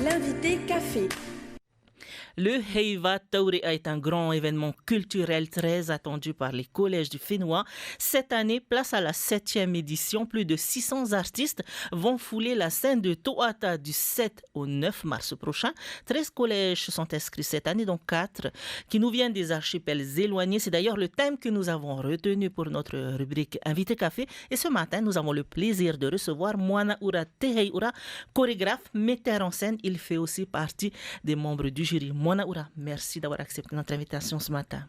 L'invité café. Le Heiva Taurea est un grand événement culturel très attendu par les collèges du Fénois. Cette année, place à la 7e édition. Plus de 600 artistes vont fouler la scène de Toata du 7 au 9 mars prochain. 13 collèges se sont inscrits cette année, dont 4 qui nous viennent des archipels éloignés. C'est d'ailleurs le thème que nous avons retenu pour notre rubrique Invité Café. Et ce matin, nous avons le plaisir de recevoir Moanaura Teheiura, chorégraphe, metteur en scène. Il fait aussi partie des membres du jury. Moanaura, merci d'avoir accepté notre invitation ce matin.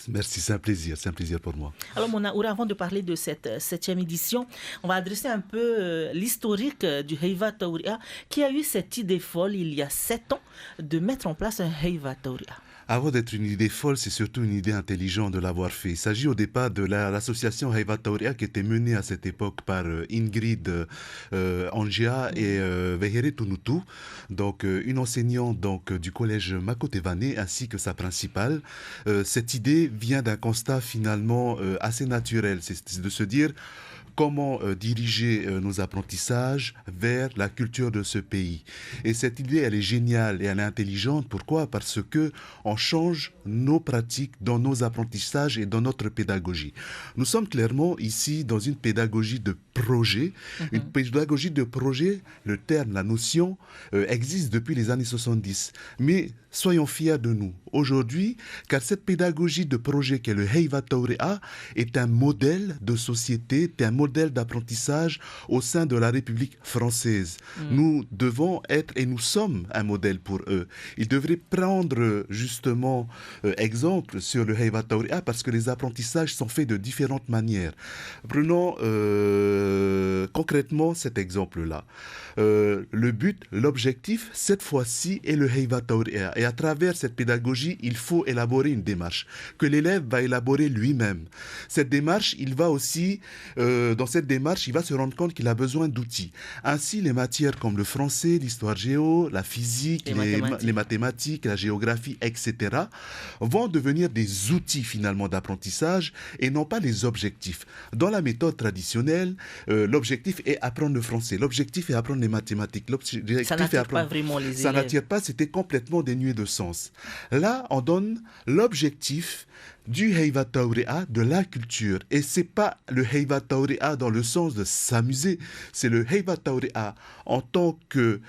Merci, c'est un plaisir pour moi. Alors Moanaura, avant de parler de cette 7e édition, on va adresser un peu l'historique du Heiva Taurea qui a eu cette idée folle il y a 7 ans de mettre en place un Heiva Taurea. Avant d'être une idée folle, c'est surtout une idée intelligente de l'avoir fait. Il s'agit au départ de l'association Heiva Taurea qui était menée à cette époque par Ingrid Angia et Vehere Tunutu, donc une enseignante du collège Makotevane ainsi que sa principale. Cette idée vient d'un constat finalement assez naturel, c'est de se dire comment diriger nos apprentissages vers la culture de ce pays. Et cette idée, elle est géniale et elle est intelligente. Pourquoi ? Parce que on change nos pratiques dans nos apprentissages et dans notre pédagogie. Nous sommes clairement ici dans une pédagogie de projet. Une pédagogie de projet, le terme, la notion, existe depuis les années 70. Mais soyons fiers de nous aujourd'hui, car cette pédagogie de projet qu'est le Heiva Taurea est un modèle de société, est un modèle d'apprentissage au sein de la République française. Nous devons être, et nous sommes un modèle pour eux. Ils devraient prendre justement exemple sur le Heiva Taurea parce que les apprentissages sont faits de différentes manières. Prenons concrètement cet exemple-là. Le but, l'objectif, cette fois-ci, est le Heiva Taurea. Et à travers cette pédagogie, il faut élaborer une démarche que l'élève va élaborer lui-même. Cette démarche, il va aussi, dans cette démarche, il va se rendre compte qu'il a besoin d'outils. Ainsi, les matières comme le français, l'histoire géo, la physique, les mathématiques, la géographie, etc., vont devenir des outils finalement d'apprentissage et non pas les objectifs. Dans la méthode traditionnelle, l'objectif est apprendre le français, l'objectif est apprendre les mathématiques, l'objectif ça n'attire pas vraiment les élèves. Ça n'attire pas, c'était complètement dénué de sens. Là, on donne l'objectif du Heiva Taurea, de la culture. Et c'est pas le Heiva Taurea dans le sens de s'amuser, c'est le Heiva Taurea en tant que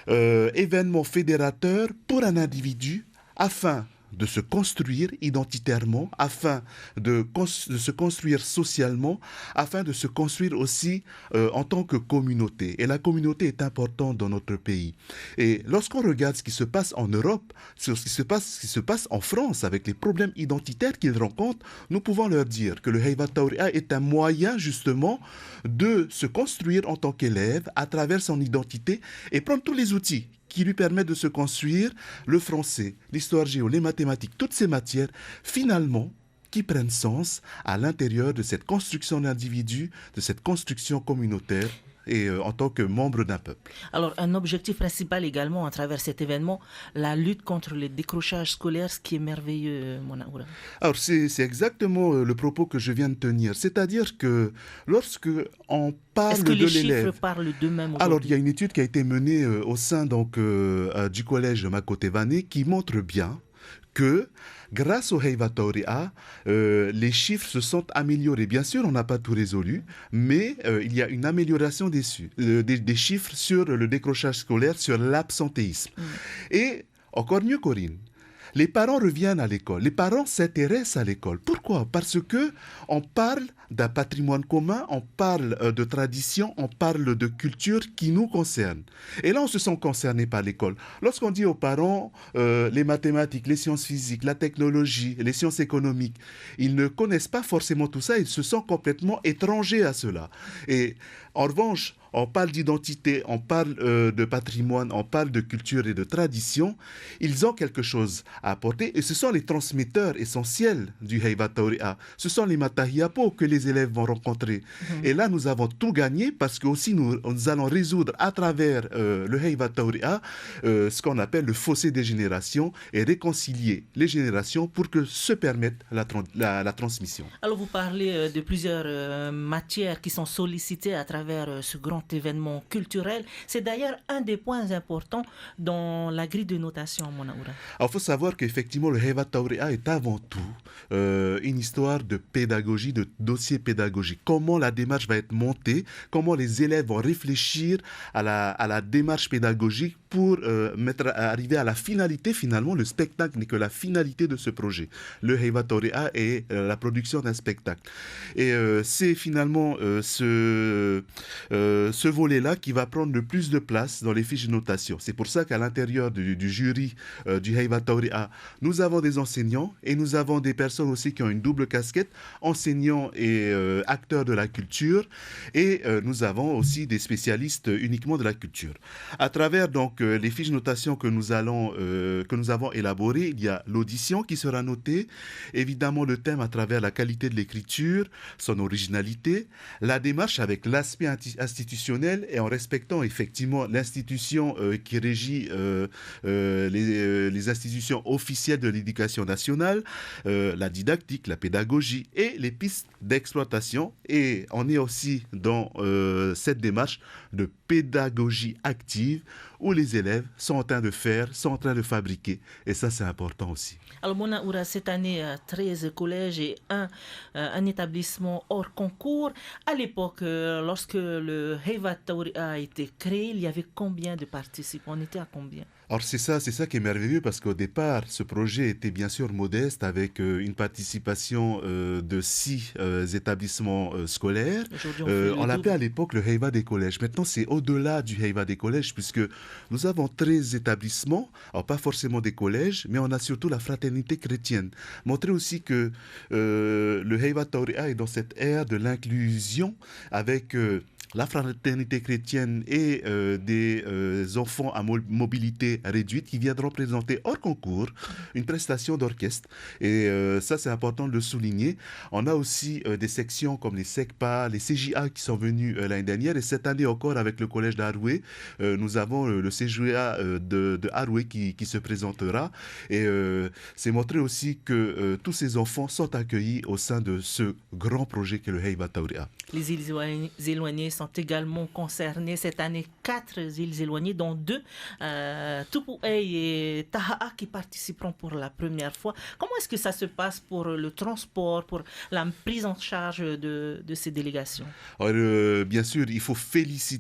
événement fédérateur pour un individu afin de se construire identitairement, afin de se construire socialement, afin de se construire aussi en tant que communauté. Et la communauté est importante dans notre pays. Et lorsqu'on regarde ce qui se passe en Europe, ce qui se passe en France, avec les problèmes identitaires qu'ils rencontrent, nous pouvons leur dire que le Heiva Taurea est un moyen justement de se construire en tant qu'élève à travers son identité et prendre tous les outils qui lui permettent de se construire, le français, l'histoire géo, les mathématiques, toutes ces matières, finalement, qui prennent sens à l'intérieur de cette construction d'individus, de cette construction communautaire et en tant que membre d'un peuple. Alors, un objectif principal également à travers cet événement, la lutte contre le décrochage scolaire, ce qui est merveilleux, Moanaura. Alors, c'est exactement le propos que je viens de tenir. C'est-à-dire que lorsque on parle de l'élève... Est-ce que les chiffres parlent d'eux-mêmes aujourd'hui ? Alors, il y a une étude qui a été menée au sein du collège Makotevane qui montre bien que grâce au Heiva Taurea, les chiffres se sont améliorés. Bien sûr, on n'a pas tout résolu, mais il y a une amélioration des chiffres sur le décrochage scolaire, sur l'absentéisme. Et encore mieux, Corinne, les parents reviennent à l'école, les parents s'intéressent à l'école. Pourquoi ? Parce que on parle d'un patrimoine commun, on parle de tradition, on parle de culture qui nous concerne. Et là, on se sent concerné par l'école. Lorsqu'on dit aux parents les mathématiques, les sciences physiques, la technologie, les sciences économiques, ils ne connaissent pas forcément tout ça, ils se sentent complètement étrangers à cela. Et en revanche, on parle d'identité, on parle de patrimoine, on parle de culture et de tradition. Ils ont quelque chose à apporter. Et ce sont les transmetteurs essentiels du Heiva Taurea. Ce sont les Matahiapo que les élèves vont rencontrer. Et là, nous avons tout gagné parce que aussi nous allons résoudre à travers le Heiva Taurea ce qu'on appelle le fossé des générations et réconcilier les générations pour que se permette la transmission. Alors vous parlez de plusieurs matières qui sont sollicitées à travers ce grand événement culturel. C'est d'ailleurs un des points importants dans la grille de notation, Monaoura. Alors il faut savoir qu'effectivement le Heiva Taurea est avant tout une histoire de pédagogie, de dossier pédagogique. Comment la démarche va être montée, comment les élèves vont réfléchir à la démarche pédagogique pour arriver à la finalité. Finalement, le spectacle n'est que la finalité de ce projet. Le Heiva Taurea est la production d'un spectacle. Et c'est finalement ce volet-là qui va prendre le plus de place dans les fiches de notation. C'est pour ça qu'à l'intérieur du jury du Heiva Taurea, nous avons des enseignants et nous avons des personnes aussi qui ont une double casquette, enseignants et acteurs de la culture, et nous avons aussi des spécialistes uniquement de la culture. À travers donc les fiches de notation que nous avons élaborées, il y a l'audition qui sera notée, évidemment le thème à travers la qualité de l'écriture, son originalité, la démarche avec l'aspect institutionnel et en respectant effectivement l'institution qui régit les institutions officielles de l'éducation nationale, la didactique, la pédagogie et les pistes d'exploitation. Et on est aussi dans cette démarche de pédagogie active où les élèves sont en train de faire, sont en train de fabriquer. Et ça, c'est important aussi. Alors, Monaoura, cette année, 13 collèges et un établissement hors concours. À l'époque, lorsque le Heiva Taurea a été créé, il y avait combien de participants? On était à combien? Alors c'est ça qui est merveilleux parce qu'au départ, ce projet était bien sûr modeste avec une participation de 6 établissements scolaires. On l'appelait à l'époque le Heiva des collèges. Maintenant, c'est au-delà du Heiva des collèges puisque nous avons 13 établissements, alors pas forcément des collèges, mais on a surtout la fraternité chrétienne. Montrer aussi que le Heiva Taurea est dans cette ère de l'inclusion avec la fraternité chrétienne et des enfants à mobilité réduite qui viendront présenter hors concours une prestation d'orchestre. Et ça, c'est important de le souligner. On a aussi des sections comme les SECPA, les CJA qui sont venus l'année dernière. Et cette année encore, avec le collège d'Aroué, nous avons le CJA de Aroué qui se présentera. Et c'est montrer aussi que tous ces enfants sont accueillis au sein de ce grand projet qu'est le Heiva Taurea. Les îles éloignées sont également concernées cette année. 4 îles éloignées, dont 2, Tupuai et Taha'a, qui participeront pour la première fois. Comment est-ce que ça se passe pour le transport, pour la prise en charge de ces délégations? Alors, bien sûr, il faut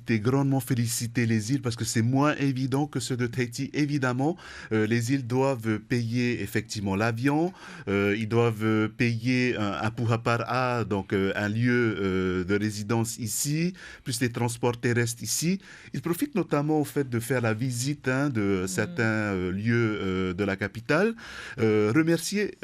grandement féliciter les îles parce que c'est moins évident que ceux de Tahiti. Évidemment, les îles doivent payer effectivement l'avion, ils doivent payer un puhapara, donc un lieu de résidence ici, plus les transports terrestres ici. Ils profitent notamment au fait de faire la visite de certains lieux de la capitale. Remercier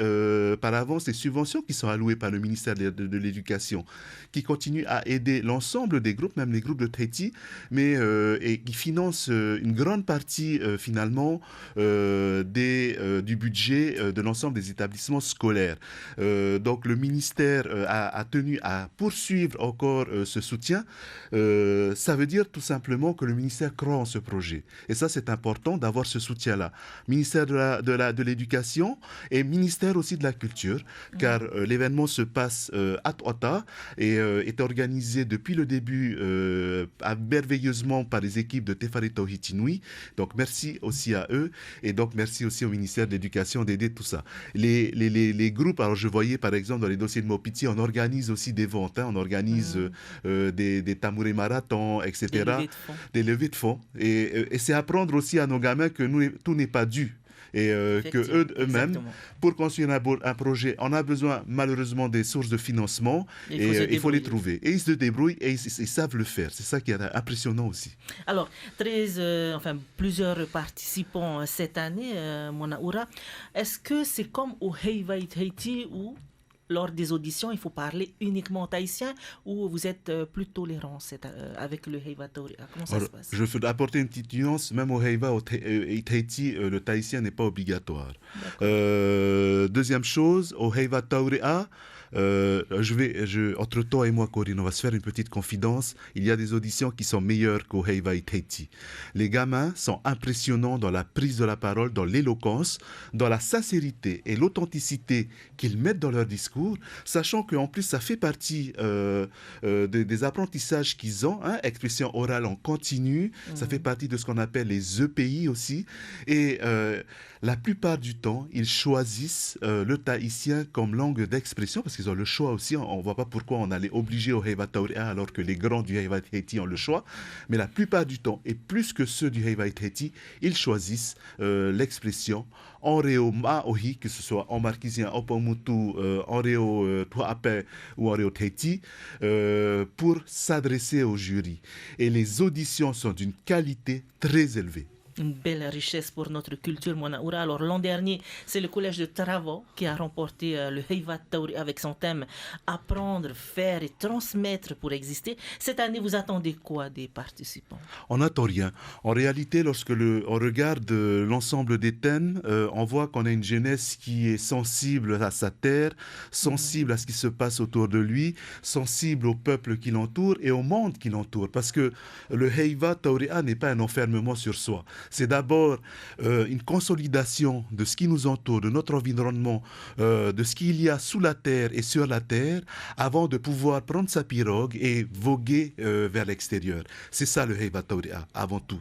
par avance les subventions qui sont allouées par le ministère de l'Éducation, qui continue à aider l'ensemble des groupes, même les groupes de Tahiti, et qui financent une grande partie finalement du budget de l'ensemble des établissements scolaires. Donc le ministère a tenu à poursuivre encore ce soutien. Ça veut dire tout simplement que le ministère croit en ce projet. Et ça, c'est important d'avoir ce soutien-là. Ministère de l'Éducation et ministère aussi de la Culture, car l'événement se passe à Otta et est organisé depuis le début merveilleusement par les équipes de Tefare Tauhiti Nui. Donc merci aussi à eux et donc merci aussi au ministère de l'Éducation d'aider tout ça. Les groupes, alors je voyais par exemple dans les dossiers de Mopiti, on organise aussi des ventes, on organise des tamourés marathons, etc. Des levées de fonds. Et c'est apprendre aussi à nos gamins que tout n'est pas dû. Et que eux-mêmes, pour construire un projet, on a besoin malheureusement des sources de financement et il faut les trouver. Et ils se débrouillent et ils savent le faire. C'est ça qui est impressionnant aussi. Alors, plusieurs participants cette année, Monaoura. Est-ce que c'est comme au Heiva Tahiti où lors des auditions, il faut parler uniquement tahitien ou vous êtes plus tolérant avec le Heiva Taurea? Comment ça Alors, se passe? je veux apporter une petite nuance, même au Heiva, et Tahiti, le tahitien n'est pas obligatoire. D'accord. Deuxième chose, au Heiva Taurea, entre toi et moi, Corinne, on va se faire une petite confidence. Il y a des auditions qui sont meilleures qu'au Heiva et Tahiti. Les gamins sont impressionnants dans la prise de la parole, dans l'éloquence, dans la sincérité et l'authenticité qu'ils mettent dans leur discours, sachant qu'en plus, ça fait partie des apprentissages qu'ils ont, hein, expression orale en continu, ça fait partie de ce qu'on appelle les EPI aussi. Et la plupart du temps, ils choisissent le tahitien comme langue d'expression parce qu'ils ont le choix aussi. On ne voit pas pourquoi on allait obliger au Heiva Taurea alors que les grands du Heiva Tahiti ont le choix. Mais la plupart du temps, et plus que ceux du Heiva Tahiti, ils choisissent l'expression en reo maohi, que ce soit en marquisien, en pomutu, en reo tuape ou en reo Tahiti, pour s'adresser au jury. Et les auditions sont d'une qualité très élevée. Une belle richesse pour notre culture Monaoura. Alors l'an dernier, c'est le collège de Taravo qui a remporté le Heiva Taurea avec son thème Apprendre, faire et transmettre pour exister. Cette année, vous attendez quoi des participants? On n'attend rien. En réalité, lorsque on regarde l'ensemble des thèmes, on voit qu'on a une jeunesse qui est sensible à sa terre, sensible à ce qui se passe autour de lui, sensible au peuple qui l'entoure et au monde qui l'entoure. Parce que le Heiva Taurea n'est pas un enfermement sur soi. C'est d'abord une consolidation de ce qui nous entoure, de notre environnement, de ce qu'il y a sous la terre et sur la terre, avant de pouvoir prendre sa pirogue et voguer vers l'extérieur. C'est ça le Heiva Taurea, avant tout.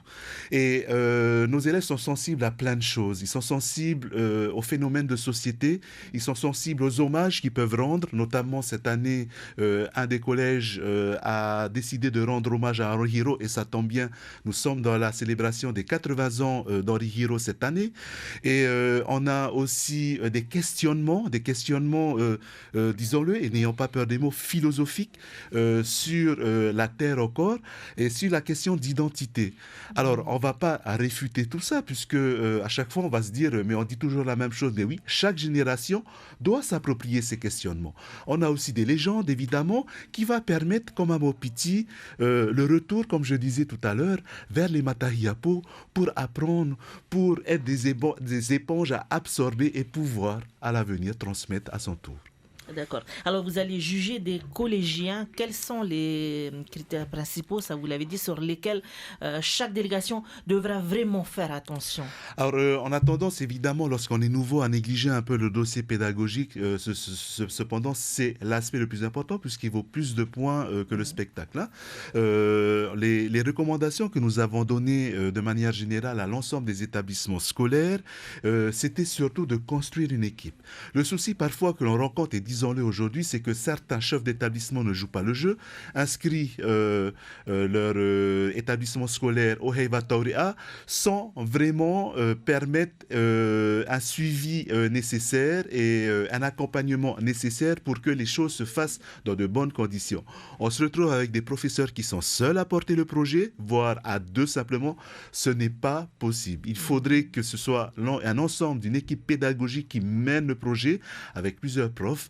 Et nos élèves sont sensibles à plein de choses. Ils sont sensibles aux phénomènes de société, ils sont sensibles aux hommages qu'ils peuvent rendre. Notamment cette année, un des collèges a décidé de rendre hommage à Haruhiro, et ça tombe bien, nous sommes dans la célébration des 80 ans d'Haruhiro cette année. Et on a aussi des questionnements, disons-le, et n'ayons pas peur des mots, philosophiques sur la terre au corps et sur la question d'identité. Alors, on ne va pas réfuter tout ça, puisque à chaque fois, on va se dire, mais on dit toujours la même chose. Mais oui, chaque génération doit s'approprier ces questionnements. On a aussi des légendes, évidemment, qui va permettre, comme à Mopiti, le retour, comme je disais tout à l'heure, vers les Matahiapo pour apprendre, pour être des éponges à absorber et pouvoir, à l'avenir, transmettre à son tour. D'accord. Alors, vous allez juger des collégiens. Quels sont les critères principaux, ça vous l'avez dit, sur lesquels chaque délégation devra vraiment faire attention? Alors, on a tendance, évidemment, lorsqu'on est nouveau, à négliger un peu le dossier pédagogique. Cependant, c'est l'aspect le plus important puisqu'il vaut plus de points que le spectacle. Hein. Les recommandations que nous avons données de manière générale à l'ensemble des établissements scolaires, c'était surtout de construire une équipe. Le souci parfois que l'on rencontre, et disons-le aujourd'hui, c'est que certains chefs d'établissement ne jouent pas le jeu, inscrits leur établissement scolaire au Heiva Taurea sans vraiment permettre un suivi nécessaire et un accompagnement nécessaire pour que les choses se fassent dans de bonnes conditions. On se retrouve avec des professeurs qui sont seuls à porter le projet, voire à deux simplement. Ce n'est pas possible. Il faudrait que ce soit un ensemble d'une équipe pédagogique qui mène le projet avec plusieurs profs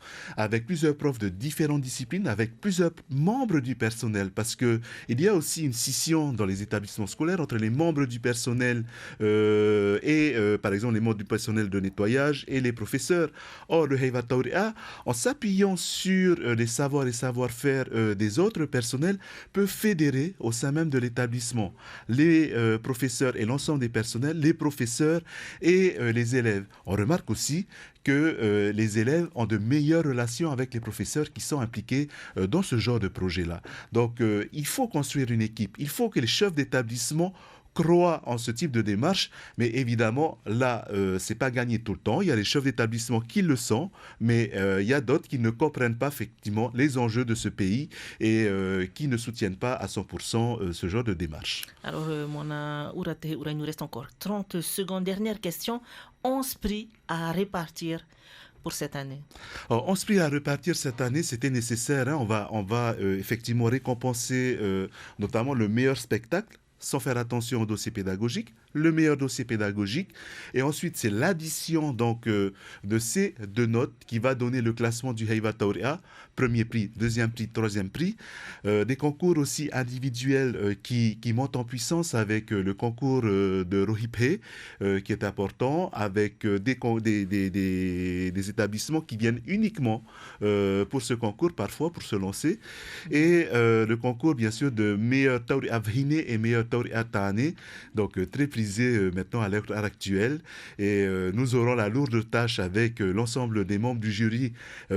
de différentes disciplines, avec plusieurs membres du personnel, parce que il y a aussi une scission dans les établissements scolaires entre les membres du personnel par exemple les membres du personnel de nettoyage et les professeurs. Or, le Heiva Taurea, en s'appuyant sur les savoirs et savoir-faire des autres personnels, peut fédérer au sein même de l'établissement les professeurs et l'ensemble des personnels, les professeurs et les élèves. On remarque aussi que les élèves ont de meilleures relations avec les professeurs qui sont impliqués dans ce genre de projet-là. Donc, il faut construire une équipe. Il faut que les chefs d'établissement croient en ce type de démarche, mais évidemment, là, c'est pas gagné tout le temps. Il y a les chefs d'établissement qui le sont, mais il y a d'autres qui ne comprennent pas effectivement les enjeux de ce pays et qui ne soutiennent pas à 100% ce genre de démarche. Alors, Mona Urate, il nous reste encore 30 secondes. Dernière question. 11 prix à répartir pour cette année. 11 prix à repartir cette année, c'était nécessaire. Hein. On va effectivement récompenser notamment le meilleur spectacle, sans faire attention au dossier pédagogique, le meilleur dossier pédagogique, et ensuite c'est l'addition donc de ces deux notes qui va donner le classement du Heiva Taurea, premier prix, deuxième prix, troisième prix. Des concours aussi individuels qui montent en puissance avec le concours de Rohiphe qui est important, avec des établissements qui viennent uniquement pour ce concours, parfois pour se lancer, et le concours bien sûr de meilleur Taurea Vhine et meilleur Taurea Tane, donc très prisé maintenant à l'heure actuelle, et nous aurons la lourde tâche avec l'ensemble des membres du jury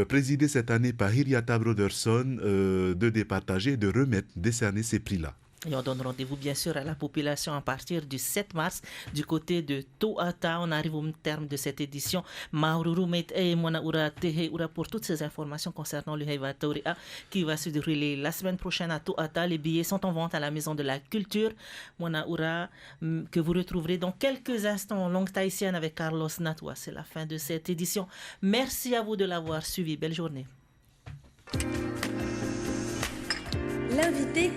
présidé cette année par Hiriata Broderson de départager, de remettre, décerner ces prix-là. Et on donne rendez-vous bien sûr à la population à partir du 7 mars du côté de Toata. On arrive au terme de cette édition. Maururu et Monaura Teheura pour toutes ces informations concernant le Heiva Taurea qui va se dérouler la semaine prochaine à Toata. Les billets sont en vente à la Maison de la Culture. Monaura que vous retrouverez dans quelques instants en langue tahitienne avec Carlos Natwa. C'est la fin de cette édition. Merci à vous de l'avoir suivi. Belle journée. L'invité